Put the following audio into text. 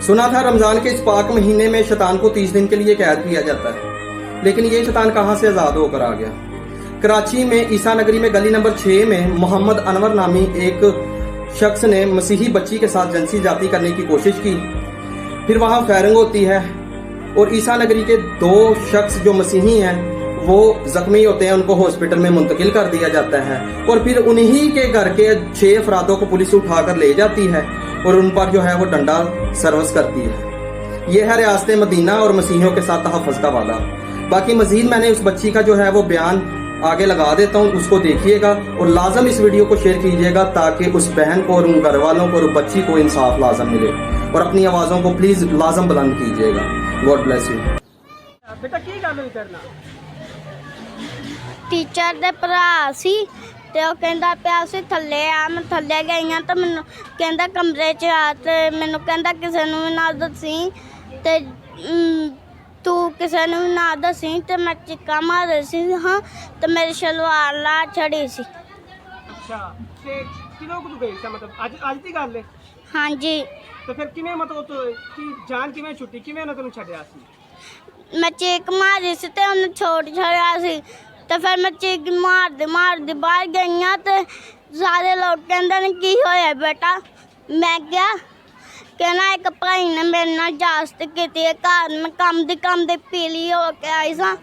सुना था रमजान के इस पाक महीने में शैतान को 30 दिन के लिए कैद किया जाता है, लेकिन ये शैतान कहां से आजाद होकर आ गया। कराची में ईसा नगरी में गली नंबर 6 में मोहम्मद अनवर नामी एक शख्स ने मसीही बच्ची के साथ जिनसी जाती करने की कोशिश की। फिर वहां फायरिंग होती है और ईसा नगरी के 2 शख्स जो मसीही हैं वो जख्मी होते हैं, उनको हॉस्पिटल में मुंतकिल कर दिया जाता है और फिर उन्हीं के घर के 6 अफरादों को पुलिस उठाकर ले जाती है और उन पर जो है वो डंडा सर्विस करती है। ये है रियासत मदीना और मसीहियों के साथ तहफ़्फ़ुज़ का वादा। बाकी मजीद मैंने उस बच्ची का जो है वो बयान आगे लगा देता हूँ, उसको देखिएगा और लाजम इस वीडियो को शेयर कीजिएगा ताकि उस बहन को और उन घर वालों को और बच्ची को इंसाफ लाजम मिले और अपनी आवाज़ों को प्लीज़ लाजम बुलंद कीजिएगा। God bless you. बेटा की गल हुई तेरे नाल? टीचर दे भरा सी ते ओ कहंदा पिया सी थल्ले आ। मैं थल्ले गई हां ते मैनू कहंदा कमरे च आ ते मैनू कहंदा किसे नूं भी ना दसी ते तू किसे नूं भी ना दसी ते मैं चिक्का मार रही सी हाँ ते मेरी शलवार ला छड़ी सी। अच्छा ते किदों को गई सा? मतलब आज दी गल है? हाँ जी। तो फिर किवें मतलब तो की जान किवें छुट्टी, किवें उन्हें तेनू छड्डिया सी? मैं चीक मारी सी ते उन्हें छोड़ छड़िया सी ते फिर मैं चीक मारदी बाहर गई हां ते सारे लोग कहंदे ने की होया बेटा। मैं क्या कहना एक भाई ने मेरे नाल इजाजत की घर में कम दी पीली हो के आई सा।